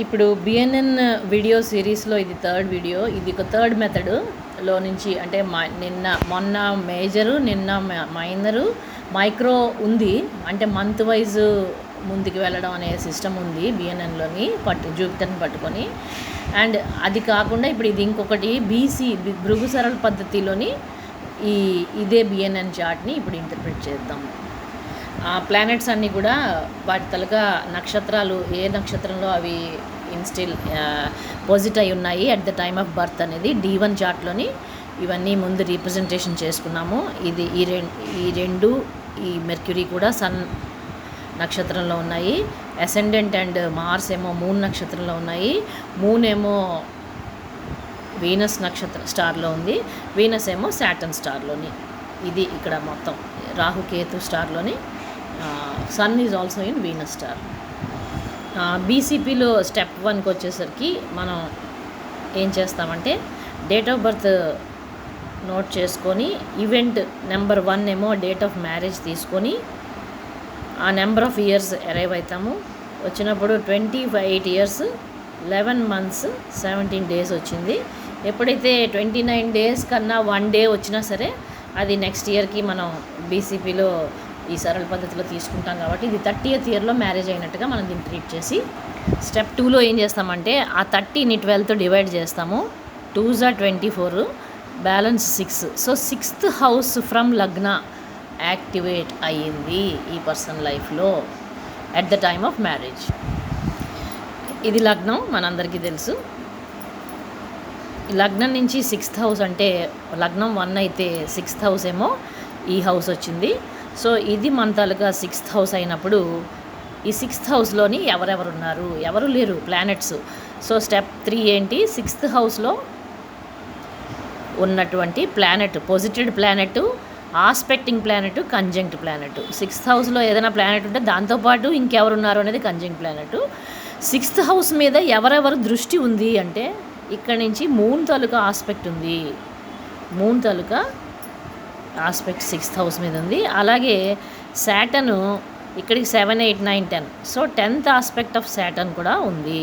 ఇప్పుడు BNN video సిరీస్లో ఇది థర్డ్ వీడియో. ఇది ఒక థర్డ్ మెథడ్లో నుంచి అంటే మొన్న మేజరు, నిన్న మైనరు, మైక్రో ఉంది. అంటే మంత్ వైజ్ ముందుకు వెళ్ళడం అనే సిస్టమ్ ఉంది బిఎన్ఎన్లోని జూపిటర్ని పట్టుకొని. అండ్ అది కాకుండా ఇప్పుడు ఇది ఇంకొకటి భృగు సరళ పద్ధతిలోని ఇదే బిఎన్ఎన్ చార్ట్ని ఇప్పుడు ఇంటర్ప్రిట్ చేద్దాం. ప్లానెట్స్ అన్నీ కూడా వాటి తలగా నక్షత్రాలు ఏ నక్షత్రంలో అవి పొజిట్ అయి ఉన్నాయి at the time of birth అనేది D1 చార్ట్లోని ఇవన్నీ ముందు రీప్రజెంటేషన్ చేసుకున్నాము. ఇది ఈ మెర్క్యూరీ కూడా సన్ నక్షత్రంలో ఉన్నాయి. అసెండెంట్ అండ్ మార్స్ ఏమో మూన్ నక్షత్రంలో ఉన్నాయి. మూన్ ఏమో వీనస్ స్టార్లో ఉంది. వీనస్ ఏమో సాటర్న్ స్టార్లోని. ఇది ఇక్కడ మొత్తం Rahu Ketu స్టార్లోని. Sun is also in Venus star. బీసీపీలో step 1కి వచ్చేసరికి మనం ఏం చేస్తామంటే డేట్ ఆఫ్ బర్త్ నోట్ చేసుకొని ఈవెంట్ నెంబర్ 1 ఏమో డేట్ ఆఫ్ మ్యారేజ్ తీసుకొని ఆ నెంబర్ ఆఫ్ ఇయర్స్ అరైవ్ అవుతాము. వచ్చినప్పుడు 28 years 11 months 17 days వచ్చింది. ఎప్పుడైతే 29 days కన్నా 1 day వచ్చినా సరే అది నెక్స్ట్ ఇయర్కి మనం బీసీపీలో ఈ సరళ పద్ధతిలో తీసుకుంటాం కాబట్టి ఇది 30th yearలో మ్యారేజ్ అయినట్టుగా మనం దీన్ని ట్రీట్ చేసి స్టెప్ 2లో ఏం చేస్తామంటే ఆ 30ని 12తో డివైడ్ చేస్తాము. 2s are 24, balance 6. So 6th house from లగ్న యాక్టివేట్ అయ్యింది ఈ పర్సన్ లైఫ్లో at the time of marriage. ఇది లగ్నం మనందరికీ తెలుసు. లగ్నం నుంచి 6th house అంటే లగ్నం 1 అయితే 6th house ఏమో ఈ హౌస్ వచ్చింది. సో ఇది మన తాలూకా 6th house అయినప్పుడు ఈ 6th houseలోని ఎవరెవరు ఉన్నారు, ఎవరు లేరు ప్లానెట్స్. సో స్టెప్ 3 ఏంటి, 6th houseలో ఉన్నటువంటి planet, posited planet, aspecting planet, కంజంక్ట్ planet. 6th houseలో ఏదైనా ప్లానెట్ ఉంటే దాంతోపాటు ఇంకెవరున్నారు అనేది కంజంక్ట్ ప్లానెట్. 6th house మీద ఎవరెవరు దృష్టి ఉంది అంటే ఇక్కడ నుంచి మూన్ తాలూకా ఆస్పెక్ట్ ఉంది. మూన్ తాలూకా ఆస్పెక్ట్ 6th house మీద ఉంది. అలాగే సాటర్న్ ఇక్కడికి 7, 8, 9, 10. So 10th aspect of Saturn కూడా ఉంది.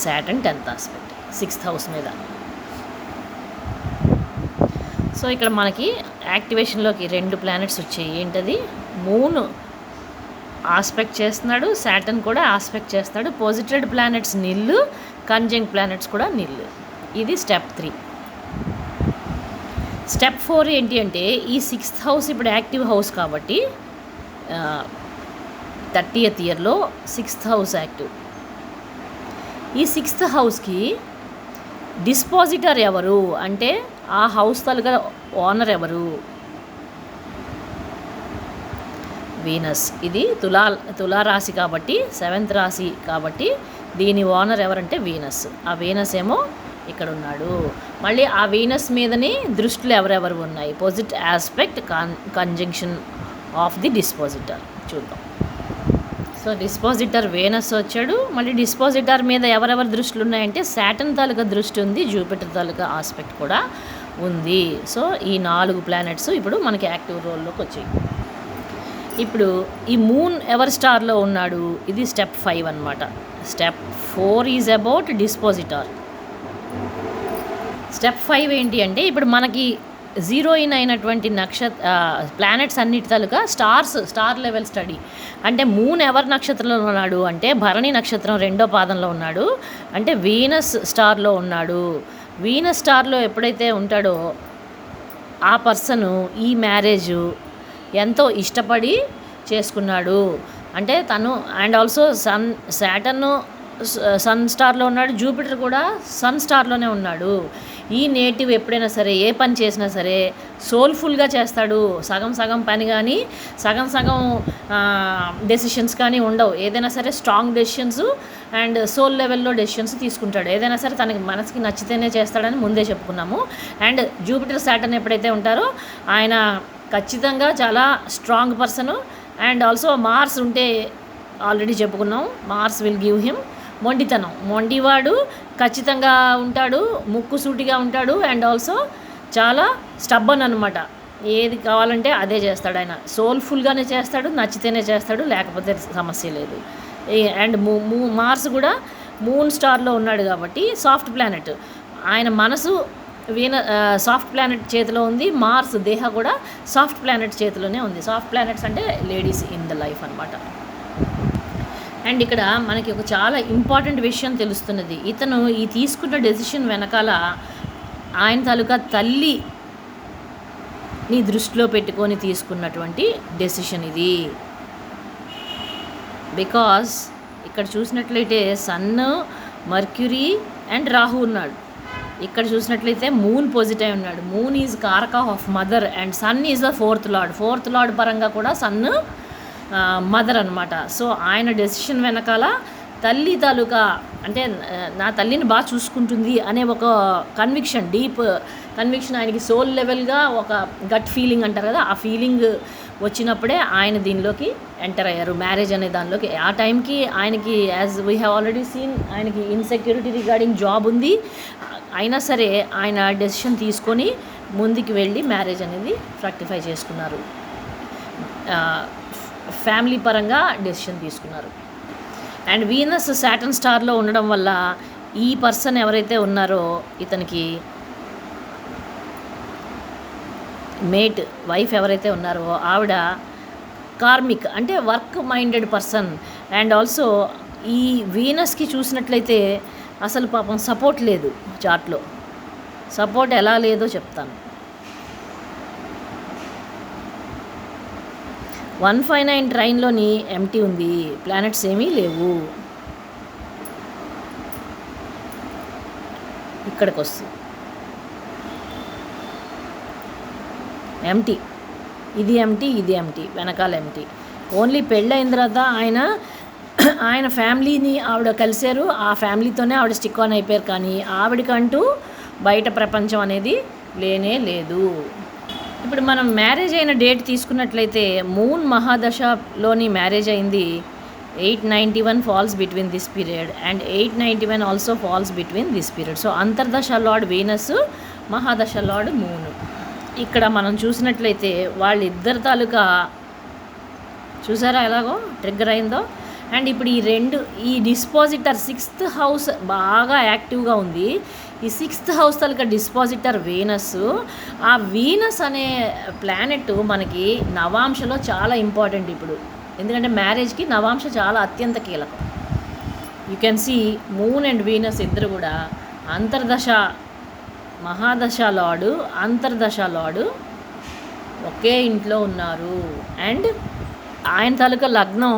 Saturn 10th aspect 6th house మీద. సో ఇక్కడ మనకి యాక్టివేషన్లోకి 2 ప్లానెట్స్ వచ్చాయి. ఏంటది, మూన్ ఆస్పెక్ట్ చేస్తున్నాడు, సాటర్న్ కూడా ఆస్పెక్ట్ చేస్తున్నాడు. పొజిటెడ్ ప్లానెట్స్ నిల్లు, కంజంక్ట్ ప్లానెట్స్ కూడా నిల్లు. ఇది స్టెప్ 3. స్టెప్ 4 ఏంటి అంటే ఈ 6th house ఇప్పుడు యాక్టివ్ హౌస్ కాబట్టి 30th yearలో 6th house యాక్టివ్. ఈ 6th houseకి డిస్పాజిటర్ ఎవరు అంటే ఆ హౌస్ తాలూకా ఓనర్ ఎవరు, వీనస్. ఇది తులారాశి కాబట్టి 7th రాశి కాబట్టి దీని ఓనర్ ఎవరంటే వీనస్. ఆ వీనస్ ఏమో ఇక్కడ ఉన్నాడు. మళ్ళీ ఆ వీనస్ మీదనే దృష్టిలో ఎవరెవరు ఉన్నాయి, పొజిట్ ఆస్పెక్ట్, కంజంక్షన్ ఆఫ్ ది డిస్పాజిటర్ చూద్దాం. సో డిస్పాజిటర్ వీనస్ వచ్చాడు. మళ్ళీ డిస్పాజిటర్ మీద ఎవరెవరు దృష్టిలు ఉన్నాయంటే సాటర్న్ తాలూకా దృష్టి ఉంది, జూపిటర్ తాలూకా ఆస్పెక్ట్ కూడా ఉంది. సో ఈ 4 ప్లానెట్స్ ఇప్పుడు మనకి యాక్టివ్ రోల్లోకి వచ్చాయి. ఇప్పుడు ఈ మూన్ ఎవరి స్టార్లో ఉన్నాడు, ఇది స్టెప్ 5 అనమాట. Step 4 is about dispositor. Step 5 ఏంటి అంటే ఇప్పుడు మనకి 0 in అయినటువంటి ప్లానెట్స్ అన్నిటి తాలూకా స్టార్ లెవెల్ స్టడీ. అంటే మూన్ ఎవరి నక్షత్రంలో ఉన్నాడు అంటే భరణి నక్షత్రం 2వ పాదంలో ఉన్నాడు. అంటే వీనస్ స్టార్లో ఉన్నాడు. వీనస్ స్టార్లో ఎప్పుడైతే ఉంటాడో ఆ పర్సను ఈ మ్యారేజ్ ఎంతో ఇష్టపడి చేసుకున్నాడు. అంటే తను అండ్ ఆల్సో సాటర్న్ సన్ స్టార్లో ఉన్నాడు, జూపిటర్ కూడా సన్ స్టార్లోనే ఉన్నాడు. ఈ నేటివ్ ఎప్పుడైనా సరే ఏ పని చేసినా సరే సోల్ఫుల్గా చేస్తాడు. సగం సగం పని కానీ సగం సగం డెసిషన్స్ కానీ ఉండవు. ఏదైనా సరే స్ట్రాంగ్ డెసిషన్స్ అండ్ సోల్ లెవెల్లో డెసిషన్స్ తీసుకుంటాడు. ఏదైనా సరే తనకి మనసుకి నచ్చితేనే చేస్తాడని ముందే చెప్పుకున్నాము. అండ్ జూపిటర్ సాటర్న్ ఎప్పుడైతే ఉంటారో ఆయన ఖచ్చితంగా చాలా strong person. And also Mars ఉంటే ఆల్రెడీ చెప్పుకున్నాం, మార్స్ విల్ గివ్ హిమ్ మొండితనం. మొండివాడు ఖచ్చితంగా ఉంటాడు, ముక్కు సూటిగా ఉంటాడు. అండ్ ఆల్సో చాలా స్టబ్బన్ అనమాట. ఏది కావాలంటే అదే చేస్తాడు ఆయన. సోల్ఫుల్గానే చేస్తాడు, నచ్చితేనే చేస్తాడు, లేకపోతే సమస్య లేదు. అండ్ మార్స్ కూడా మూన్ స్టార్లో ఉన్నాడు కాబట్టి సాఫ్ట్ ప్లానెట్. ఆయన మనసు సాఫ్ట్ ప్లానెట్ చేతిలో ఉంది. మార్స్ దేహ కూడా సాఫ్ట్ ప్లానెట్ చేతిలోనే ఉంది. సాఫ్ట్ ప్లానెట్స్ అంటే లేడీస్ ఇన్ ద లైఫ్ అనమాట. అండ్ ఇక్కడ మనకి ఒక చాలా ఇంపార్టెంట్ విషయం తెలుస్తున్నది. ఇతను ఈ తీసుకున్న డెసిషన్ వెనకాల ఆయన తాలూకా తల్లిని దృష్టిలో పెట్టుకొని తీసుకున్నటువంటి డెసిషన్ ఇది. బికాస్ ఇక్కడ చూసినట్లయితే సన్, మర్క్యూరీ అండ్ రాహు ఉన్నాడు. ఇక్కడ చూసినట్లయితే మూన్ పాజిటివ్ ఉన్నాడు. మూన్ ఈజ్ కారక of mother and Sun is the fourth lord పరంగా కూడా సన్ మదర్ అనమాట. సో ఆయన డెసిషన్ వెనకాల తల్లి తాలూకా అంటే నా తల్లిని బాగా చూసుకుంటుంది అనే ఒక కన్విక్షన్, డీప్ కన్విక్షన్ ఆయనకి సోల్ లెవెల్గా ఒక గట్ ఫీలింగ్ అంటారు కదా, ఆ ఫీలింగ్ వచ్చినప్పుడే ఆయన దీనిలోకి ఎంటర్ అయ్యారు, మ్యారేజ్ అనే దానిలోకి. ఆ టైంకి ఆయనకి as we have already scene ఆయనకి ఇన్సెక్యూరిటీ రిగార్డింగ్ జాబ్ ఉంది. అయినా సరే ఆయన డెసిషన్ తీసుకొని ముందుకు వెళ్ళి మ్యారేజ్ అనేది ఫ్రక్టిఫై చేసుకున్నారు. ఫ్యామిలీ పరంగా డెసిషన్ తీసుకున్నారు. అండ్ వీనస్ సాటర్న్ స్టార్లో ఉండడం వల్ల ఈ పర్సన్ ఎవరైతే ఉన్నారో ఇతనికి మేట్ వైఫ్ ఎవరైతే ఉన్నారో ఆవిడ కార్మిక్ అంటే work minded person. And also ఈ వీనస్కి చూసినట్లయితే అసలు పాపం సపోర్ట్ లేదు చార్ట్లో. సపోర్ట్ ఎలా లేదో చెప్తాను. 159 ట్రైన్లోని ఎంటీ ఉంది, ప్లానెట్స్ ఏమీ లేవు. ఇక్కడికి వస్తుంది ఎంటీ, ఇది ఎంటీ, ఇది ఎంటీ, వెనకాల ఎంటీ. ఓన్లీ పెళ్ళైన తర్వాత ఆయన ఫ్యామిలీని ఆవిడ కలిశారు, ఆ ఫ్యామిలీతోనే ఆవిడ స్టిక్ ఆన్ అయిపోయారు. కానీ ఆవిడకంటూ బయట ప్రపంచం అనేది లేనే లేదు. ఇప్పుడు మనం మ్యారేజ్ అయిన డేట్ తీసుకున్నట్లయితే మూన్ మహాదశలోని మ్యారేజ్ అయింది 891 falls between this period and 891 also falls between this period. So అంతర్దశ లార్డ్ వీనస్, మహాదశ లార్డ్ మూన్. ఇక్కడ మనం చూసినట్లయితే వాళ్ళిద్దరు తాలూకా చూసారా ఎలాగో ట్రిగ్గర్ అయిందో. అండ్ ఇప్పుడు ఈ డిస్పాజిటర్ 6th హౌస్ బాగా యాక్టివ్గా ఉంది. ఈ 6th హౌస్ తాలూకా డిస్పాజిటర్ వీనస్. ఆ వీనస్ అనే ప్లానెట్ మనకి నవాంశలో చాలా ఇంపార్టెంట్ ఇప్పుడు, ఎందుకంటే మ్యారేజ్కి నవాంశ చాలా అత్యంత కీలకం. You can see Moon and Venus ఇద్దరు కూడా అంతర్దశ మహాదశ లార్డు, అంతర్దశ లార్డు ఒకే ఇంట్లో ఉన్నారు. అండ్ ఆయన తాలూకా లగ్నం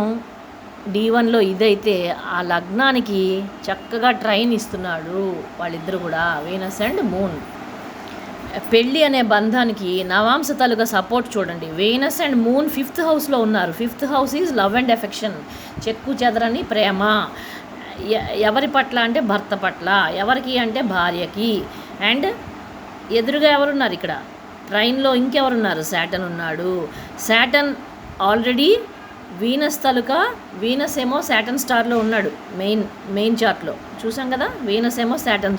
D1లో ఇదైతే ఆ లగ్నానికి చక్కగా ట్రైన్ ఇస్తున్నాడు వాళ్ళిద్దరు కూడా, వీనస్ అండ్ మూన్. పెళ్ళి అనే బంధానికి నవాంశ తాలూకా సపోర్ట్ చూడండి. వీనస్ అండ్ మూన్ 5th హౌస్లో ఉన్నారు. 5th house is love and affection, చెక్కు చెదరని ప్రేమ. ఎవరి పట్ల అంటే భర్త పట్ల, ఎవరికి అంటే భార్యకి. అండ్ ఎదురుగా ఎవరున్నారు ఇక్కడ ట్రైన్లో, ఇంకెవరున్నారు, శాటర్న్ ఉన్నాడు. శాటర్న్ ఆల్రెడీ వీనస్ తాలూకా, వీనస్ ఏమో శాటర్న్ స్టార్లో ఉన్నాడు. మెయిన్ చార్ట్లో చూసాం కదా, వీనస్ ఏమో శాటర్న్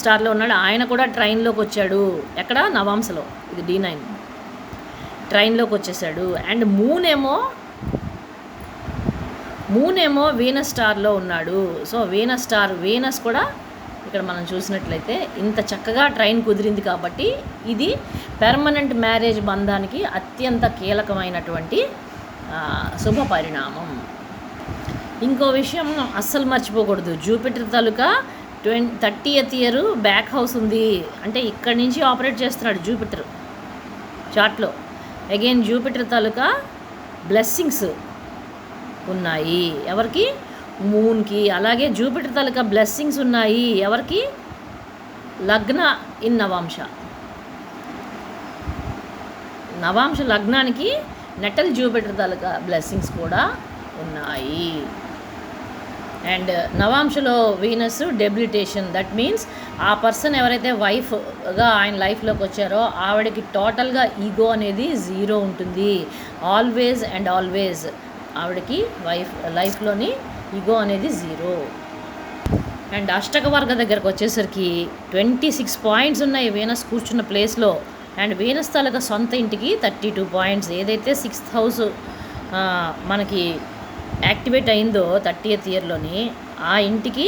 స్టార్లో ఉన్నాడు. ఆయన కూడా ట్రైన్లోకి వచ్చాడు. ఎక్కడ నవాంశలో, ఇది D9 ట్రైన్లోకి వచ్చేసాడు. అండ్ మూన్ ఏమో వీనస్ స్టార్లో ఉన్నాడు. సో వీనస్ కూడా ఇక్కడ మనం చూసినట్లయితే ఇంత చక్కగా ట్రైన్ కుదిరింది కాబట్టి ఇది పెర్మనెంట్ మ్యారేజ్ బంధానికి అత్యంత కీలకమైనటువంటి శుభ పరిణామం. ఇంకో విషయం అస్సలు మర్చిపోకూడదు, జూపిటర్ తాలూకా 30th ఇయర్ బ్యాక్ హౌస్ ఉంది. అంటే ఇక్కడి నుంచి ఆపరేట్ చేస్తున్నాడు జూపిటర్ చార్ట్లో. అగైన్ జూపిటర్ తాలూకా బ్లెస్సింగ్స్ ఉన్నాయి ఎవరికి, మూన్కి. అలాగే జూపిటర్ తాలూకా బ్లెస్సింగ్స్ ఉన్నాయి ఎవరికి, లగ్న ఇన్ నవాంశ లగ్నానికి నెటల్ జూపిటర్ తాలూకా బ్లెస్సింగ్స్ కూడా ఉన్నాయి. అండ్ నవాంశలో వీనస్ డెబిలిటేషన్, దట్ మీన్స్ ఆ పర్సన్ ఎవరైతే వైఫ్గా ఆయన లైఫ్లోకి వచ్చారో ఆవిడకి టోటల్గా ఈగో అనేది 0 ఉంటుంది. ఆల్వేజ్ అండ్ ఆల్వేజ్ ఆవిడకి లైఫ్లోని ఈగో అనేది 0. అండ్ అష్టక వర్గ దగ్గరకు వచ్చేసరికి 26 పాయింట్స్ ఉన్నాయి వీనస్ కూర్చున్న ప్లేస్లో. అండ్ వీనస్ తాలూకా సొంత ఇంటికి 32 పాయింట్స్. ఏదైతే 6th హౌస్ మనకి యాక్టివేట్ అయిందో 30th ఇయర్లోని, ఆ ఇంటికి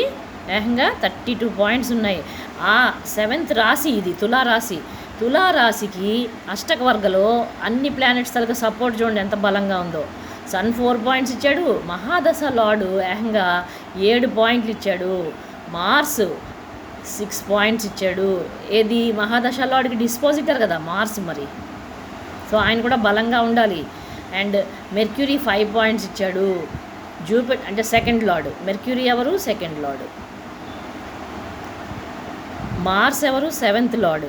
ఏకంగా 32 పాయింట్స్ ఉన్నాయి. ఆ 7th రాశి ఇది తులారాశి. తులారాశికి అష్టక వర్గలో అన్ని ప్లానెట్స్ తాలూకా సపోర్ట్ చూడండి ఎంత బలంగా ఉందో. సన్ 4 పాయింట్స్ ఇచ్చాడు, మహాదశ లార్డు ఏకంగా 7 పాయింట్లు ఇచ్చాడు, మార్స్ 6 పాయింట్స్ ఇచ్చాడు. ఏది మహాదశ లార్డ్కి డిస్పోజిటర్ కదా మార్స్, మరి సో ఆయన కూడా బలంగా ఉండాలి. అండ్ మెర్క్యూరీ 5 పాయింట్స్ ఇచ్చాడు. జూపిటర్ అంటే సెకండ్ లార్డ్, మెర్క్యూరీ ఎవరు సెకండ్ లార్డ్, మార్స్ ఎవరు 7th లార్డ్.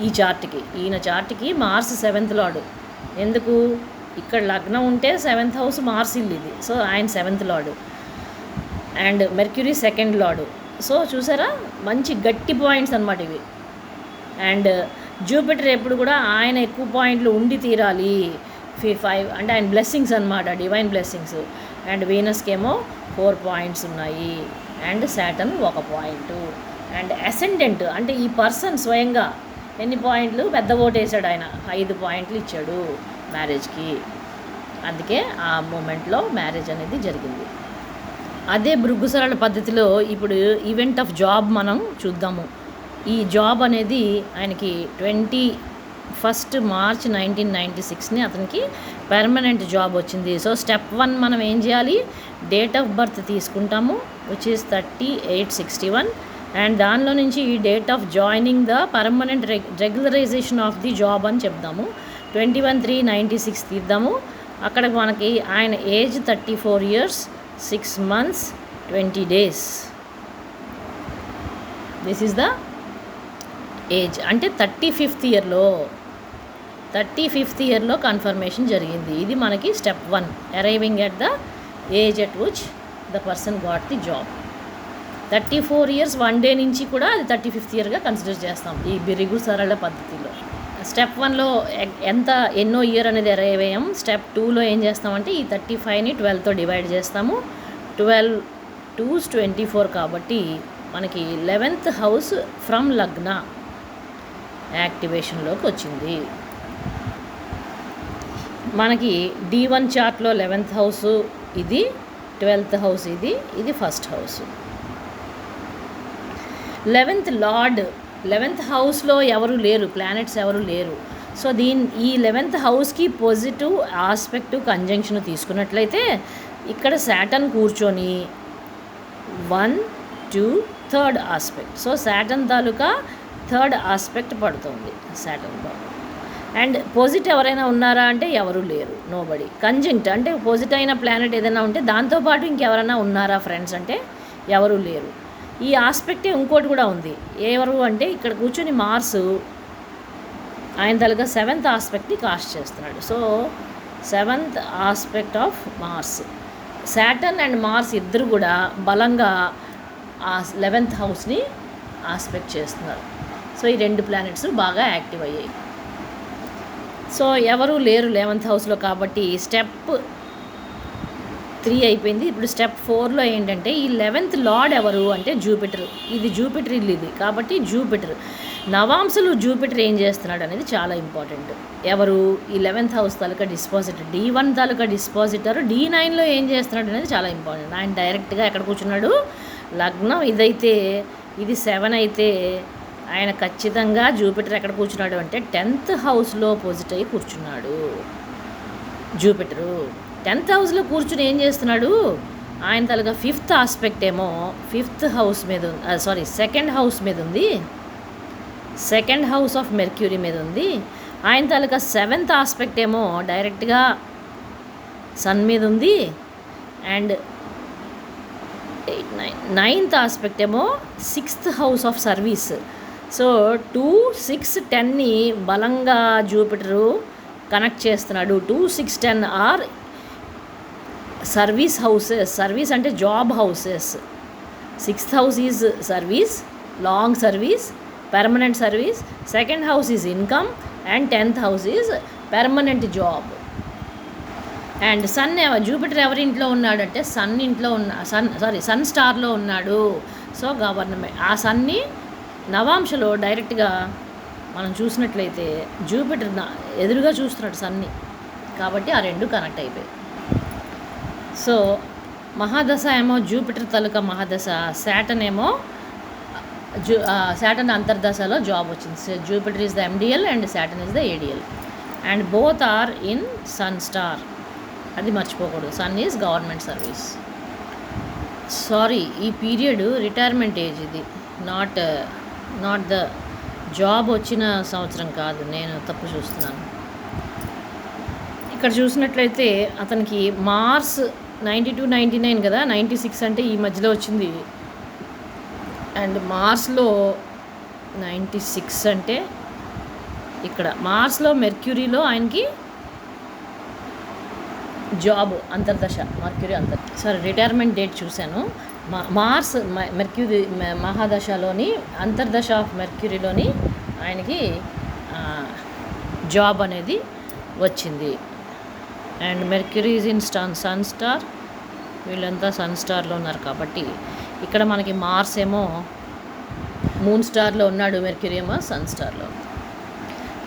ఈ చార్ట్కి ఈయన చార్ట్కి మార్స్ 7th లార్డ్. ఎందుకు ఇక్కడ లగ్నం ఉంటే 7th హౌస్ మార్స్ ఇల్లు ఇది, సో ఆయన 7th lord. And mercury second lord. So చూసారా మంచి గట్టి పాయింట్స్ అనమాట ఇవి. అండ్ జూపిటర్ ఎప్పుడు కూడా ఆయన ఎక్కువ పాయింట్లు ఉండి తీరాలి, 5 అంటే ఆయన బ్లెస్సింగ్స్ అనమాట, డివైన్ బ్లెస్సింగ్స్. అండ్ వీనస్కి ఏమో 4 పాయింట్స్ ఉన్నాయి. And Saturn 1 point. And ascendant అంటే ఈ పర్సన్ స్వయంగా ఎన్ని పాయింట్లు, పెద్ద ఓటు వేసాడు ఆయన, 5 పాయింట్లు ఇచ్చాడు మ్యారేజ్కి. అందుకే ఆ మూమెంట్లో మ్యారేజ్ అనేది జరిగింది. అదే భృగుసరళ పద్ధతిలో ఇప్పుడు ఈవెంట్ ఆఫ్ జాబ్ మనం చూద్దాము. ఈ జాబ్ అనేది ఆయనకి 21 మార్చ్ 1996ని అతనికి పర్మనెంట్ జాబ్ వచ్చింది. సో స్టెప్ 1 మనం ఏం చేయాలి, డేట్ ఆఫ్ బర్త్ తీసుకుంటాము, విచ్ ఈస్ 3861. అండ్ దానిలో నుంచి ఈ date of joining the permanent regularisation of the job అని చెప్దాము. 21/3/96 తీద్దాము. అక్కడ మనకి ఆయన age 34 years 6 months 20 days. This is the age. అంటే 35th ఇయర్లో కన్ఫర్మేషన్ జరిగింది. ఇది మనకి step 1, arriving at the age at which the person got the job. 34 years 1 day నుంచి కూడా అది 35th ఇయర్గా కన్సిడర్ చేస్తాం ఈ భృగుసరళ పద్ధతిలో. స్టెప్ 1లో ఎన్నో ఇయర్ అనేది అరైవ్ అయ్యాం. స్టెప్ 2లో ఏం చేస్తామంటే ఈ 35ని 12తో డివైడ్ చేస్తాము. 12 2s 24 కాబట్టి మనకి 11th హౌస్ ఫ్రమ్ లగ్న యాక్టివేషన్లోకి వచ్చింది. మనకి D1 చార్ట్లో 11th హౌస్ ఇది, 12th హౌస్ ఇది, ఇది first house. 11th lord 11th హౌస్లో ఎవరు లేరు, ప్లానెట్స్ ఎవరు లేరు. సో ఈ 11th హౌస్కి పాజిటివ్ ఆస్పెక్ట్ కంజంక్షన్ తీసుకున్నట్లయితే ఇక్కడ సాటర్న్ కూర్చొని 1 2 థర్డ్ ఆస్పెక్ట్. సో సాటర్న్ తాలూకా థర్డ్ ఆస్పెక్ట్ పడుతుంది సాటర్న్లో. అండ్ పోజిట్ ఎవరైనా ఉన్నారా అంటే ఎవరు లేరు, నోబడి. కంజంక్ట్ అంటే పోజిట్ అయిన ప్లానెట్ ఏదైనా ఉంటే దాంతోపాటు ఇంకెవరైనా ఉన్నారా ఫ్రెండ్స్ అంటే ఎవరు లేరు. ఈ ఆస్పెక్టే ఇంకోటి కూడా ఉంది. ఎవరు అంటే ఇక్కడ కూర్చొని మార్సు ఆయన తలగా 7th ఆస్పెక్ట్ని కాస్ట్ చేస్తున్నాడు. So 7th aspect of Mars, Saturn and Mars ఇద్దరు కూడా బలంగా ఆ 11th హౌస్ని ఆస్పెక్ట్ చేస్తున్నారు. సో ఈ 2 ప్లానెట్స్ బాగా యాక్టివ్ అయ్యాయి. సో ఎవరు లేరు 11th హౌస్లో కాబట్టి స్టెప్ 3 అయిపోయింది. ఇప్పుడు స్టెప్ 4లో ఏంటంటే ఈ 11th లార్డ్ ఎవరు అంటే జూపిటర్. ఇది జూపిటర్ ఇల్లు ఇది కాబట్టి జూపిటర్ నవాంశలు జూపిటర్ ఏం చేస్తున్నాడు అనేది చాలా ఇంపార్టెంట్. ఎవరు ఈ 11th హౌస్ తాలూకా డిస్పాజిటర్, D1 తాలూకా డిస్పాజిటర్ D9లో ఏం చేస్తున్నాడు అనేది చాలా ఇంపార్టెంట్. ఆయన డైరెక్ట్గా ఎక్కడ కూర్చున్నాడు, లగ్నం ఇదైతే ఇది 7 అయితే ఆయన ఖచ్చితంగా జూపిటర్ ఎక్కడ కూర్చున్నాడు అంటే 10th హౌస్లో పోజిట్ అయ్యి కూర్చున్నాడు జూపిటరు. 10th హౌస్లో కూర్చుని ఏం చేస్తున్నాడు, ఆయన తలగా 5th ఆస్పెక్ట్ ఏమో 5th హౌస్ మీద ఉంది, 2nd హౌస్ మీద ఉంది, 2nd హౌస్ ఆఫ్ మెర్క్యూరీ మీద ఉంది. ఆయన తలగా 7th ఆస్పెక్ట్ ఏమో డైరెక్ట్గా సన్ మీద ఉంది. అండ్ 9th ఆస్పెక్ట్ ఏమో 6th house of service. So 2 6 10ని బలంగా జూపిటరు కనెక్ట్ చేస్తున్నాడు. 2 6 10 ఆర్ సర్వీస్ హౌసెస్. సర్వీస్ అంటే job houses. 6th house is service, long service, permanent service. 2nd house is income and 10th house is permanent job. And Sun Jupiter ఎవరి ఇంట్లో ఉన్నాడంటే sun ఇంట్లో sun స్టార్లో ఉన్నాడు. So government ఆ సన్ని నవాంశలో డైరెక్ట్గా మనం చూసినట్లయితే జూపిటర్ ఎదురుగా చూస్తున్నాడు సన్ని, కాబట్టి ఆ రెండు కనెక్ట్ అయిపోయాయి. సో మహాదశ ఏమో జూపిటర్ తాలూకా మహాదశ, శాటర్న్ ఏమో శాటర్న్ అంతర్దశలో జాబ్ వచ్చింది. Jupiter is the MDL and Saturn is the ADL, and both are in Sun star. అది మర్చిపోకూడదు. Sun is government service. Sorry, ఈ పీరియడ్ రిటైర్మెంట్ ఏజ్, ఇది నాట్ ద జాబ్ వచ్చిన సంవత్సరం కాదు, నేను తప్పు చూస్తున్నాను. ఇక్కడ చూసినట్లయితే అతనికి మార్స్ 92, 99 కదా, 96 అంటే ఈ మధ్యలో వచ్చింది. అండ్ మార్స్లో 96 అంటే ఇక్కడ మార్స్లో మెర్క్యూరీలో ఆయనకి జాబ్ అంతర్దశ, మర్క్యూరీ రిటైర్మెంట్ డేట్ చూశాను. మార్స్ మెర్క్యూరీ మహాదశలోని అంతర్దశ ఆఫ్ మెర్క్యూరీలోని ఆయనకి జాబ్ అనేది వచ్చింది. And Mercury is in Sun star, వీళ్ళంతా సన్ స్టార్లో ఉన్నారు కాబట్టి ఇక్కడ మనకి మార్స్ ఏమో మూన్ స్టార్లో ఉన్నాడు, మెర్క్యూరీ ఏమో సన్ స్టార్లో.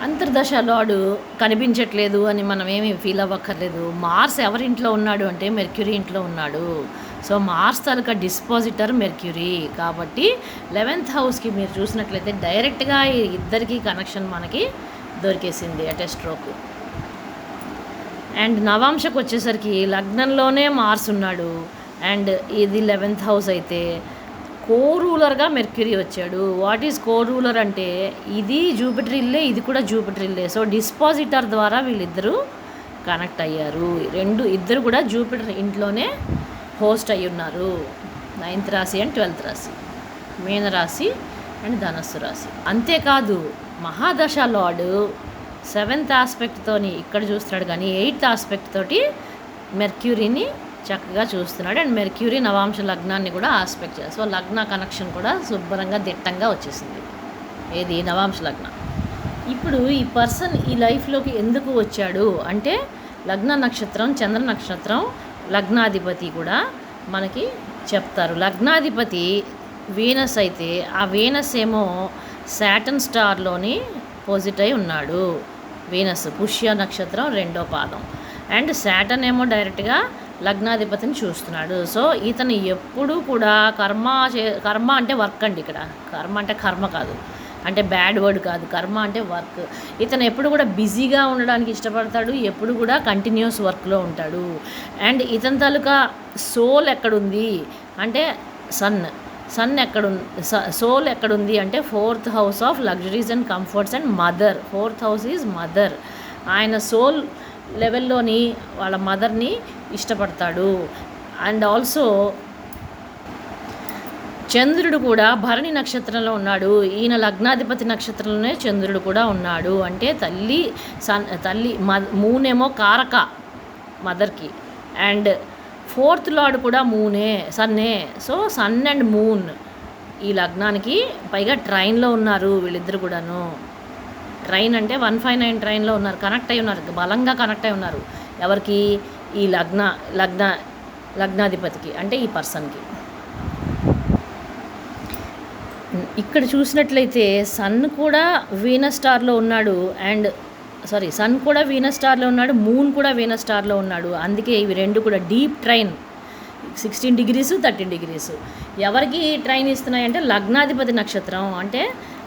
అంతర్దశ లార్డు కనిపించట్లేదు అని మనం ఏమీ ఫీల్ అవ్వక్కర్లేదు. మార్స్ ఎవరింట్లో ఉన్నాడు అంటే మెర్క్యూరీ ఇంట్లో ఉన్నాడు. సో మార్స్ తాలూకా డిస్పాజిటర్ మెర్క్యూరీ, కాబట్టి 11th హౌస్కి మీరు చూసినట్లయితే డైరెక్ట్గా ఈ ఇద్దరికి కనెక్షన్ మనకి దొరికేసింది అట్ ఏ స్ట్రోక్. అండ్ నవాంశకు వచ్చేసరికి లగ్నంలోనే మార్స్ ఉన్నాడు, అండ్ ఇది 11th హౌస్ అయితే కో రూలర్గా మెర్క్యూరీ వచ్చాడు. వాట్ ఈజ్ కో రూలర్ అంటే ఇది జూపిటర్ ఇల్లే, ఇది కూడా జూపిటర్ ఇల్లే. సో డిస్పాజిటర్ ద్వారా వీళ్ళిద్దరూ కనెక్ట్ అయ్యారు. ఇద్దరు కూడా జూపిటర్ ఇంట్లోనే హోస్ట్ అయ్యి ఉన్నారు. 9th రాశి అండ్ 12th రాశి, మీనరాశి అండ్ ధనస్సు రాశి. అంతేకాదు మహాదశ లార్డు 7th ఆస్పెక్ట్తోని ఇక్కడ చూస్తున్నాడు, కానీ 8th ఆస్పెక్ట్ తోటి మెర్క్యూరీని చక్కగా చూస్తున్నాడు. అండ్ మెర్క్యూరీ నవాంశ లగ్నాన్ని కూడా ఆస్పెక్ట్ చేస్తాడు. సో లగ్న కనెక్షన్ కూడా శుభ్రంగా దిట్టంగా వచ్చేసింది. ఏది నవాంశ లగ్నం. ఇప్పుడు ఈ పర్సన్ ఈ లైఫ్లోకి ఎందుకు వచ్చాడు అంటే లగ్న నక్షత్రం, చంద్ర నక్షత్రం, లగ్నాధిపతి కూడా మనకి చెప్తారు. లగ్నాధిపతి వీనస్ అయితే ఆ వీనస్ ఏమో శాటర్న్ స్టార్లోని పోజిట్ అయి ఉన్నాడు. వీనస్ పుష్య నక్షత్రం 2వ పాదం, అండ్ శాటర్న్ ఏమో డైరెక్ట్గా లగ్నాధిపతిని చూస్తున్నాడు. సో ఇతను ఎప్పుడూ కూడా కర్మ అంటే వర్క్ అండి. ఇక్కడ కర్మ అంటే కర్మ కాదు, అంటే బ్యాడ్ వర్డ్ కాదు, కర్మ అంటే వర్క్. ఇతను ఎప్పుడు కూడా బిజీగా ఉండడానికి ఇష్టపడతాడు, ఎప్పుడు కూడా కంటిన్యూస్ వర్క్లో ఉంటాడు. అండ్ ఇతని తాలూకా సోల్ ఎక్కడుంది అంటే సన్ సోల్ ఎక్కడుంది అంటే 4th house of luxuries and comforts and mother. 4th house is mother. ఆయన సోల్ లెవెల్లోని వాళ్ళ మదర్ని ఇష్టపడతాడు. అండ్ ఆల్సో చంద్రుడు కూడా భరణి నక్షత్రంలో ఉన్నాడు. ఈయన లగ్నాధిపతి నక్షత్రంలోనే చంద్రుడు కూడా ఉన్నాడు. అంటే తల్లి మూనేమో కారక మదర్కి, అండ్ 4th లార్డ్ కూడా సన్నే. సో సన్ అండ్ మూన్ ఈ లగ్నానికి, పైగా ట్రైన్లో ఉన్నారు వీళ్ళిద్దరు కూడాను. ట్రైన్ అంటే 159 ట్రైన్లో ఉన్నారు, కనెక్ట్ అయి ఉన్నారు, బలంగా కనెక్ట్ అయి ఉన్నారు. ఎవరికి? ఈ లగ్నాధిపతికి, అంటే ఈ పర్సన్కి. ఇక్కడ చూసినట్లయితే సన్ కూడా వీనస్ స్టార్లో ఉన్నాడు, సన్ కూడా వీనస్ స్టార్లో ఉన్నాడు, మూన్ కూడా వీనస్ స్టార్లో ఉన్నాడు. అందుకే ఇవి రెండు కూడా డీప్ ట్రైన్ 16 degrees 13 degrees. ఎవరికి ట్రైన్ ఇస్తున్నాయంటే లగ్నాధిపతి నక్షత్రం. అంటే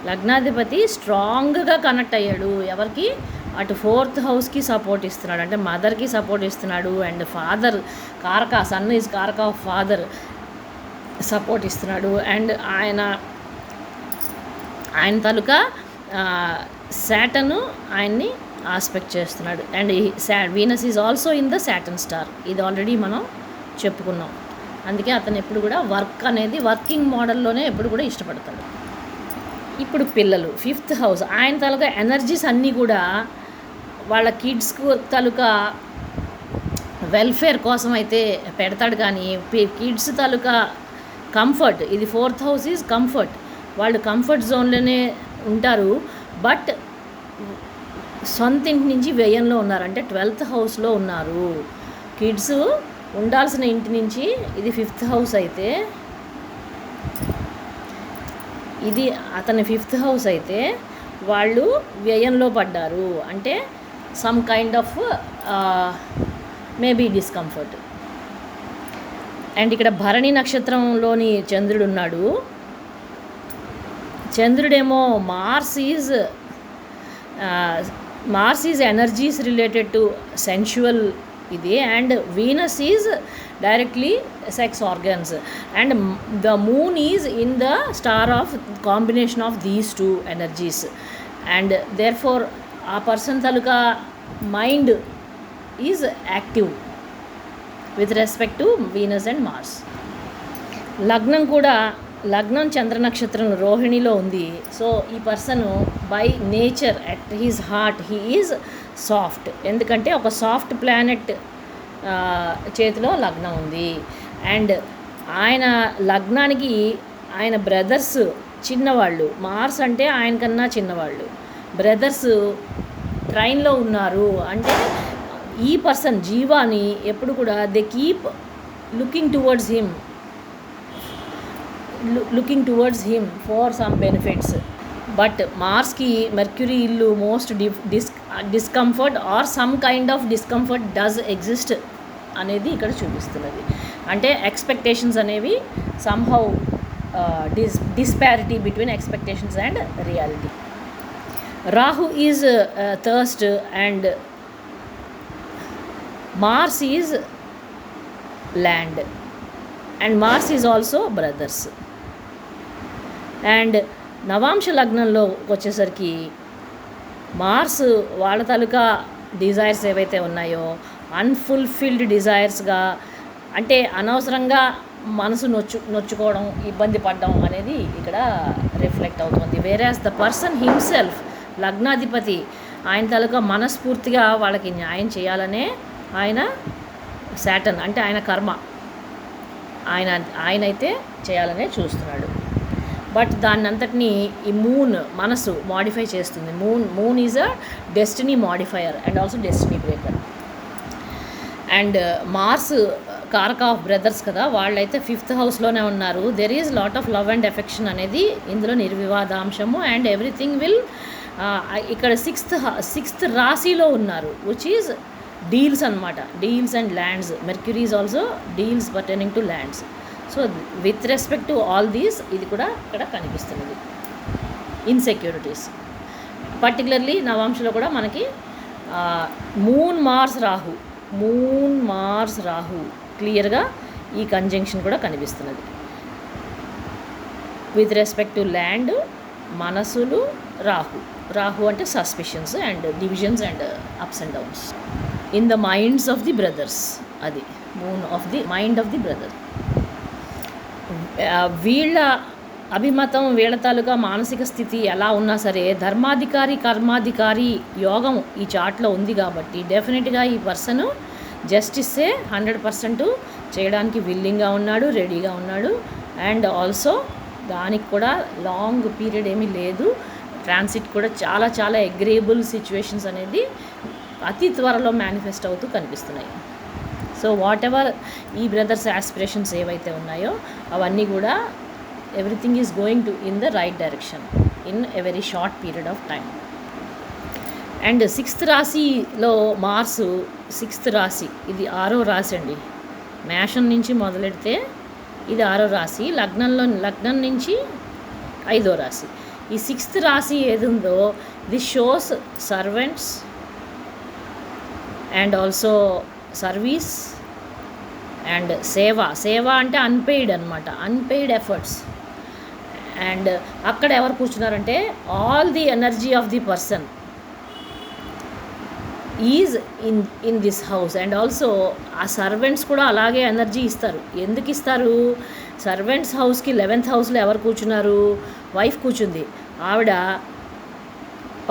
లగ్నాధిపతి స్ట్రాంగ్గా కనెక్ట్ అయ్యాడు. ఎవరికి? అటు 4th హౌస్కి సపోర్ట్ ఇస్తున్నాడు, అంటే మదర్కి సపోర్ట్ ఇస్తున్నాడు. అండ్ ఫాదర్ కారక, సన్ ఈజ్ కారక ఆఫ్ ఫాదర్, సపోర్ట్ ఇస్తున్నాడు. అండ్ ఆయన తాలూకా శాటర్న్ ఆయన్ని ఆస్పెక్ట్ చేస్తున్నాడు. And Venus is also in the Saturn star. ఇది ఆల్రెడీ మనం చెప్పుకున్నాం. అందుకే అతను ఎప్పుడు కూడా వర్క్ అనేది వర్కింగ్ మోడల్లోనే ఎప్పుడు కూడా ఇష్టపడతాడు. ఇప్పుడు పిల్లలు 5th హౌస్, ఆయన తాలూకా ఎనర్జీస్ అన్నీ కూడా వాళ్ళ కిడ్స్కు తాలూకా వెల్ఫేర్ కోసం అయితే పెడతాడు. కానీ కిడ్స్ తాలూకా కంఫర్ట్, ఇది 4th హౌస్ ఈజ్ కంఫర్ట్. వాళ్ళు కంఫర్ట్ జోన్లోనే ఉంటారు, బట్ సొంత ఇంటి నుంచి వ్యయంలో ఉన్నారు, అంటే 12th హౌస్లో ఉన్నారు. కిడ్స్ ఉండాల్సిన ఇంటి నుంచి, ఇది 5th హౌస్ అయితే, ఇది అతని 5th హౌస్ అయితే వాళ్ళు వ్యయంలో పడ్డారు, అంటే some kind of maybe discomfort. And ఇక్కడ భరణి నక్షత్రంలోని చంద్రుడు ఉన్నాడు. చంద్రుడేమో Mars is energies related to sensual ఇది, and Venus is directly sex organs, and the Moon is in the star of combination of these two energies. And therefore ఆ person తాలూకా mind is active with respect to Venus and Mars. లగ్నం చంద్ర నక్షత్రం రోహిణిలో ఉంది. So ఈ person by nature at his heart he is soft, ఎందుకంటే ఒక సాఫ్ట్ ప్లానెట్ చేతిలో లగ్నం ఉంది. అండ్ ఆయన లగ్నానికి ఆయన బ్రదర్స్ చిన్నవాళ్ళు, మార్స్ అంటే ఆయన కన్నా చిన్నవాళ్ళు, బ్రదర్స్ ట్రైన్లో ఉన్నారు. అంటే ఈ పర్సన్ జీవాని ఎప్పుడు కూడా they keep looking towards him for some benefits. But మార్స్కి మెర్క్యూరీ ఇల్లు most discomfort or some kind of discomfort does exist అనేది ఇక్కడ చూపిస్తున్నది. అంటే ఎక్స్పెక్టేషన్స్ అనేవి somehow disparity between expectations and reality. Rahu is thirst and Mars is land, and Mars is also brothers. And నవాంశ లగ్నంలో వచ్చేసరికి మార్స్ వాళ్ళ తాలూకా డిజైర్స్ ఏవైతే ఉన్నాయో అన్ఫుల్ఫిల్డ్ డిజైర్స్గా, అంటే అనవసరంగా మనసు నొచ్చుకోవడం, ఇబ్బంది పడడం అనేది ఇక్కడ రిఫ్లెక్ట్ అవుతుంది. వేరాస్ ద పర్సన్ హిమ్సెల్ఫ్, లగ్నాధిపతి, ఆయన తాలూకా మనస్ఫూర్తిగా వాళ్ళకి న్యాయం చేయాలనే ఆయన శాటర్న్, అంటే ఆయన కర్మ ఆయనైతే చేయాలనే చూస్తున్నాడు. బట్ దాన్ని అంతటినీ ఈ మూన్ మనసు మాడిఫై చేస్తుంది. Moon is a destiny modifier and also destiny breaker. And Mars కారక ఆఫ్ బ్రదర్స్ కదా, వాళ్ళైతే 5th హౌస్లోనే ఉన్నారు. There is lot of love and affection అనేది ఇందులో నిర్వివాదాంశము. అండ్ ఎవ్రీథింగ్ విల్ ఇక్కడ 6th రాశిలో ఉన్నారు, విచ్ ఈజ్ డీల్స్ అనమాట, deals and lands. Mercury is also deals pertaining to lands. So with respect to all these ఇది కూడా ఇక్కడ కనిపిస్తున్నది. ఇన్సెక్యూరిటీస్ పర్టికులర్లీ నవాంశలో కూడా మనకి మూన్ మార్స్ రాహు క్లియర్గా ఈ కంజంక్షన్ కూడా కనిపిస్తున్నది. విత్ రెస్పెక్ట్ టు ల్యాండ్, మనసులు, రాహు అంటే suspicions and divisions and ups and downs in the minds of the brothers. అది Moon of the mind of the brother. వీళ్ళ అభిమతం, వీళ్ళ తాలూకా మానసిక స్థితి ఎలా ఉన్నా సరే ధర్మాధికారి కర్మాధికారి యోగం ఈ చార్ట్లో ఉంది కాబట్టి డెఫినెట్గా ఈ పర్సను జస్టిస్సే 100% చేయడానికి విల్లింగ్గా ఉన్నాడు, రెడీగా ఉన్నాడు. అండ్ ఆల్సో దానికి కూడా లాంగ్ పీరియడ్ ఏమీ లేదు. ట్రాన్సిట్ కూడా చాలా చాలా అగ్రేబుల్ సిచ్యువేషన్స్ అనేది అతి త్వరలో మేనిఫెస్ట్ అవుతూ కనిపిస్తున్నాయి. సో వాట్ ఎవర్ ఈ బ్రదర్స్ యాస్పిరేషన్స్ ఏవైతే ఉన్నాయో అవన్నీ కూడా everything is going to in the right direction in a very short period of time. And 6th రాశిలో మార్సు 6th రాశి, ఇది 6వ రాశి అండి. మేషం నుంచి మొదలెడితే ఇది 6వ రాశి, లగ్నం నుంచి 5వ రాశి. ఈ 6th రాశి ఏది ఉందో this shows servants and also service and సేవ అంటే అన్పెయిడ్ అనమాట, అన్పెయిడ్ ఎఫర్ట్స్. అండ్ అక్కడ ఎవరు కూర్చున్నారంటే all the energy of the person is in this house. And also ఆ సర్వెంట్స్ కూడా అలాగే ఎనర్జీ ఇస్తారు. ఎందుకు ఇస్తారు? సర్వెంట్స్ హౌస్కి 11th హౌస్లో ఎవరు కూర్చున్నారు? వైఫ్ కూర్చుంది. ఆవిడ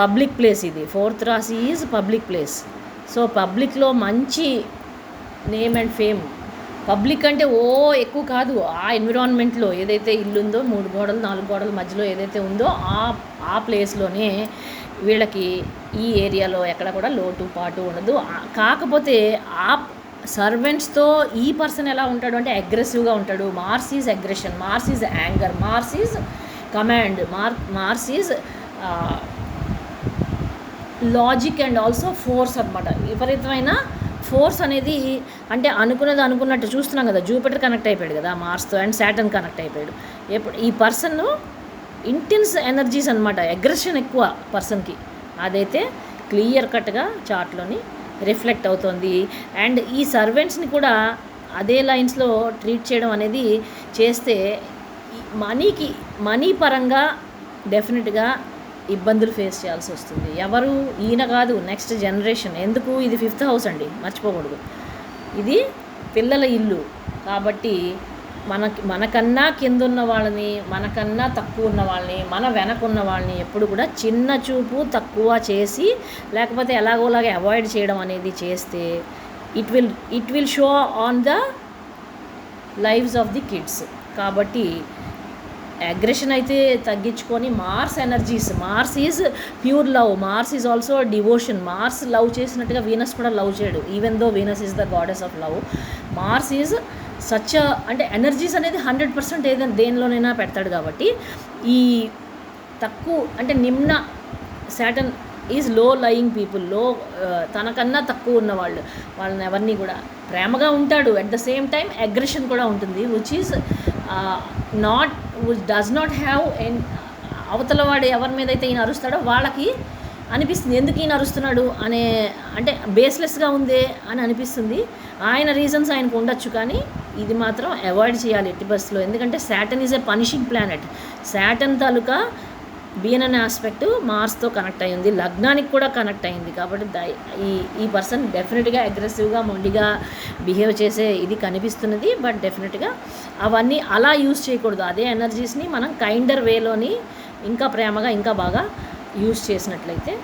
పబ్లిక్ ప్లేస్, ఇది 4th రాశి ఈజ్ పబ్లిక్ ప్లేస్. సో పబ్లిక్లో మంచి నేమ్ అండ్ ఫేమ్. పబ్లిక్ అంటే ఎక్కువ కాదు, ఆ ఎన్విరాన్మెంట్లో ఏదైతే ఇల్లు ఉందో 3 గోడలు 4 గోడల మధ్యలో ఏదైతే ఉందో ఆ ప్లేస్లోనే వీళ్ళకి ఈ ఏరియాలో ఎక్కడ కూడా లోటుపాటు ఉండదు. కాకపోతే ఆ సర్వెంట్స్తో ఈ పర్సన్ ఎలా ఉంటాడు అంటే అగ్రెసివ్గా ఉంటాడు. Mars is aggression, Mars is anger, Mars is command, Mars is logic and also force అనమాట. విపరీతమైన ఫోర్స్ అనేది, అంటే అనుకున్నది అనుకున్నట్టు చూస్తున్నాం కదా, జూపిటర్ కనెక్ట్ అయిపోయాడు కదా మార్స్తో, అండ్ సాటర్న్ కనెక్ట్ అయిపోయాడు. ఎప్పుడు ఈ పర్సన్ ఇంటెన్స్ ఎనర్జీస్ అనమాట, అగ్రెషన్ ఎక్కువ పర్సన్కి, అదైతే క్లియర్ కట్గా చార్ట్లోని రిఫ్లెక్ట్ అవుతుంది. అండ్ ఈ సర్వెంట్స్ని కూడా అదే లైన్స్లో ట్రీట్ చేయడం అనేది చేస్తే మనీ పరంగా డెఫినెట్గా ఇబ్బందులు ఫేస్ చేయాల్సి వస్తుంది. ఎవరు, ఈయన కాదు, నెక్స్ట్ జనరేషన్. ఎందుకు, ఇది 5th హౌస్ అండి, మర్చిపోకూడదు. ఇది పిల్లల ఇల్లు కాబట్టి మనకన్నా కింద ఉన్న వాళ్ళని, మనకన్నా తక్కువ ఉన్న వాళ్ళని, మన వెనక ఉన్న వాళ్ళని ఎప్పుడు కూడా చిన్న చూపు తక్కువ చేసి, లేకపోతే ఎలాగోలాగా అవాయిడ్ చేయడం అనేది చేస్తే it will show on the lives of the kids. కాబట్టి అగ్రెషన్ అయితే తగ్గించుకొని Mars energies, Mars is pure love, Mars is also devotion. Mars love చేసినట్టుగా వీనస్ కూడా లవ్ చేయడు, even though Venus is the goddess of love. Mars is such, అంటే energies అనేది 100% ఏదైనా దేనిలోనైనా పెడతాడు. కాబట్టి ఈ తక్కువ, అంటే నిమ్న Saturn is low lying people, తనకన్నా తక్కువ ఉన్న వాళ్ళని ఎవరిని కూడా ప్రేమగా ఉంటాడు. At the same time aggression కూడా ఉంటుంది, విచ్ డస్ నాట్ హ్యావ్ అవతల వాడు ఎవరి మీద అయితే ఈయన అరుస్తాడో వాళ్ళకి అనిపిస్తుంది ఎందుకు ఈయన అరుస్తున్నాడు అనే, అంటే బేస్లెస్గా ఉందే అని అనిపిస్తుంది. ఆయన రీజన్స్ ఆయనకు ఉండొచ్చు, కానీ ఇది మాత్రం అవాయిడ్ చేయాలి ఎట్టి బస్సులో. ఎందుకంటే Saturn is a punishing planet. Saturn తాలూకా బీన్ అనే ఆస్పెక్ట్ మార్స్తో కనెక్ట్ అయ్యింది, లగ్నానికి కూడా కనెక్ట్ అయింది. కాబట్టి ఈ పర్సన్ డెఫినెట్గా అగ్రెసివ్గా మొండిగా బిహేవ్ చేసే ఇది కనిపిస్తున్నది. బట్ డెఫినెట్గా అవన్నీ అలా యూజ్ చేయకూడదు. అదే ఎనర్జీస్ని మనం కైండర్ వేలోని ఇంకా ప్రేమగా ఇంకా బాగా యూజ్ చేసినట్లయితే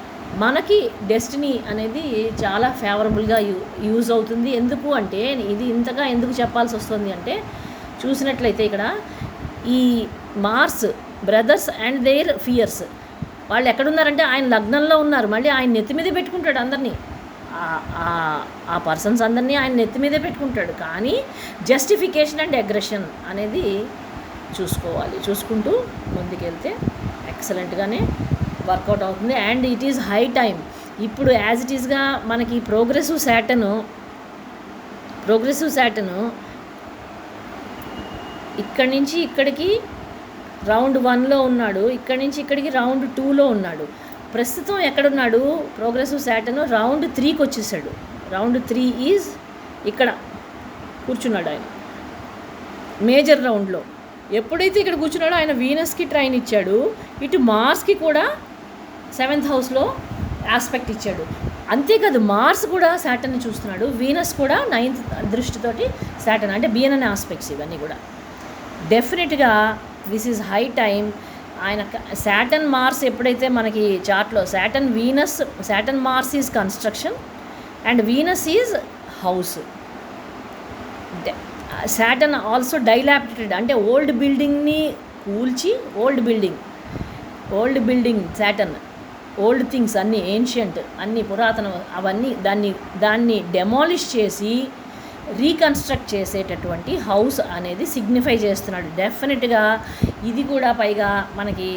మనకి డెస్టినీ అనేది చాలా ఫేవరబుల్గా యూజ్ అవుతుంది. ఎందుకు అంటే, ఇది ఇంతగా ఎందుకు చెప్పాల్సి వస్తుంది అంటే, చూసినట్లయితే ఇక్కడ ఈ Mars brothers and their fears, వాళ్ళు ఎక్కడున్నారంటే ఆయన లగ్నంలో ఉన్నారు, మళ్ళీ ఆయన నెత్తి మీదే పెట్టుకుంటాడు అందరినీ, ఆ పర్సన్స్ అందరినీ ఆయన నెత్తి మీదే పెట్టుకుంటాడు. కానీ జస్టిఫికేషన్ అండ్ అగ్రెషన్ అనేది చూసుకుంటూ ముందుకెళ్తే ఎక్సలెంట్గానే వర్కౌట్ అవుతుంది. And it is high time ఇప్పుడు, యాజ్ ఇట్ ఈస్గా మనకి ప్రోగ్రెసివ్ శాటను ఇక్కడి నుంచి ఇక్కడికి రౌండ్ 1లో ఉన్నాడు, ఇక్కడి నుంచి ఇక్కడికి రౌండ్ 2లో ఉన్నాడు. ప్రస్తుతం ఎక్కడున్నాడు ప్రోగ్రెసివ్ శాటర్న్, రౌండ్ 3కి వచ్చేసాడు. రౌండ్ 3 ఈజ్ ఇక్కడ కూర్చున్నాడు ఆయన మేజర్ రౌండ్లో. ఎప్పుడైతే ఇక్కడ కూర్చున్నాడో ఆయన వీనస్కి ట్రైన్ ఇచ్చాడు, ఇటు మార్స్కి కూడా 7th హౌస్లో ఆస్పెక్ట్ ఇచ్చాడు. అంతేకాదు మార్స్ కూడా శాటర్న్ని చూస్తున్నాడు, వీనస్ కూడా 9th దృష్టితోటి శాటర్న్, అంటే బిఎన్ అనే ఆస్పెక్ట్స్ ఇవన్నీ కూడా. డెఫినెట్గా దిస్ ఈజ్ హై టైం. ఆయన శాటర్న్ మార్స్ ఎప్పుడైతే మనకి చార్ట్లో Saturn Mars is construction and Venus is house. Saturn also dilapidated, అంటే ఓల్డ్ బిల్డింగ్ని కూల్చి, old building Saturn, old things అన్నీ ఏన్షియంట్, అన్నీ పురాతన, అవన్నీ దాన్ని డెమాలిష్ చేసి రీకన్స్ట్రక్ట్ చేసేటటువంటి హౌస్ అనేది సిగ్నిఫై చేస్తున్నాడు. డెఫినెట్గా ఇది కూడా పైగా మనకి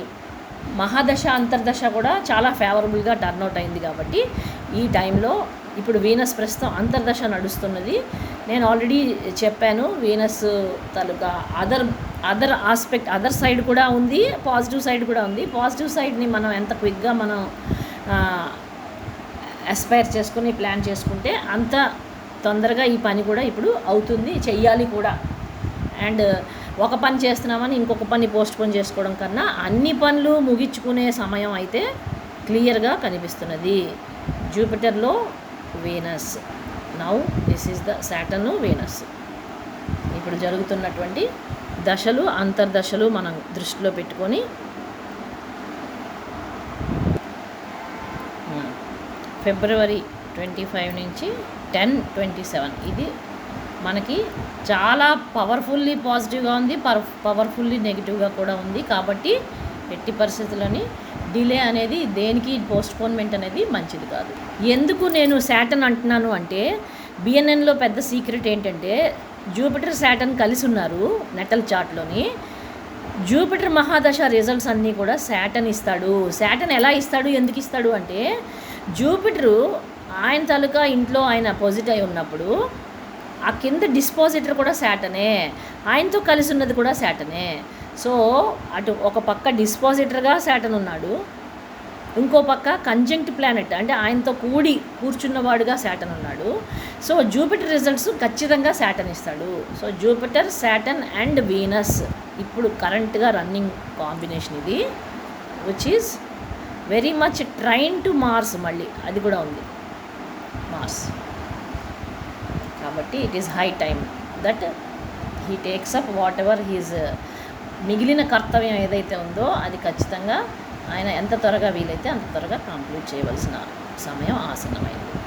మహాదశ అంతర్దశ కూడా చాలా ఫేవరబుల్గా టర్న్అవుట్ అయింది. కాబట్టి ఈ టైంలో ఇప్పుడు వీనస్ ప్రస్తుతం అంతర్దశ నడుస్తున్నది. నేను ఆల్రెడీ చెప్పాను, వీనస్ తాలూకా అదర్ ఆస్పెక్ట్, అదర్ సైడ్ కూడా ఉంది, పాజిటివ్ సైడ్ కూడా ఉంది. పాజిటివ్ సైడ్ని మనం ఎంత క్విక్గా మనం అస్పైర్ చేసుకుని ప్లాన్ చేసుకుంటే అంత తొందరగా ఈ పని కూడా ఇప్పుడు అవుతుంది, చెయ్యాలి కూడా. అండ్ ఒక పని చేస్తున్నామని ఇంకొక పని పోస్ట్పోన్ చేసుకోవడం కన్నా అన్ని పనులు ముగించుకునే సమయం అయితే క్లియర్గా కనిపిస్తున్నది. జూపిటర్లో Venus, now this is the Saturn Venus. ఇప్పుడు జరుగుతున్నటువంటి దశలు, అంతర్దశలు మనం దృష్టిలో పెట్టుకొని ఫిబ్రవరి 25 నుంచి 10/27 ఇది మనకి చాలా పవర్ఫుల్లీ పాజిటివ్గా ఉంది, పవర్ఫుల్లీ నెగిటివ్గా కూడా ఉంది. కాబట్టి ఎట్టి పరిస్థితులని డిలే అనేది, దేనికి పోస్ట్పోన్మెంట్ అనేది మంచిది కాదు. ఎందుకు నేను శాటర్న్ అంటున్నాను అంటే, బిఎన్ఎన్లో పెద్ద సీక్రెట్ ఏంటంటే, జూపిటర్ శాటర్న్ కలిసి ఉన్నారు నెటల్ చార్ట్లోని. జూపిటర్ మహాదశ రిజల్ట్స్ అన్నీ కూడా శాటర్న్ ఇస్తాడు. శాటర్న్ ఎలా ఇస్తాడు, ఎందుకు ఇస్తాడు అంటే, జూపిటరు ఆయన తాలూకా ఇంట్లో ఆయన అపోజిట్ అయి ఉన్నప్పుడు ఆ కింద డిస్పాజిటర్ కూడా శాటనే, ఆయనతో కలిసి ఉన్నది కూడా శాటనే. సో అటు ఒక పక్క డిస్పాజిటర్గా శాటన్ ఉన్నాడు, ఇంకో పక్క కంజంక్ట్ ప్లానెట్ అంటే ఆయనతో కూర్చున్నవాడుగా శాటన్ ఉన్నాడు. సో జూపిటర్ రిజల్ట్స్ ఖచ్చితంగా శాటన్ ఇస్తాడు. So Jupiter, Saturn and Venus ఇప్పుడు కరెంట్గా రన్నింగ్ కాంబినేషన్ ఇది, which is very much trine to Mars. మళ్ళీ అది కూడా ఉంది మార్స్. కాబట్టి it is high time that he takes up whatever he's మిగిలిన కర్తవ్యం ఏదైతే ఉందో అది ఖచ్చితంగా ఆయన ఎంత త్వరగా వీలైతే అంత త్వరగా కంప్లీట్ చేయవలసిన సమయం ఆసన్నమైంది.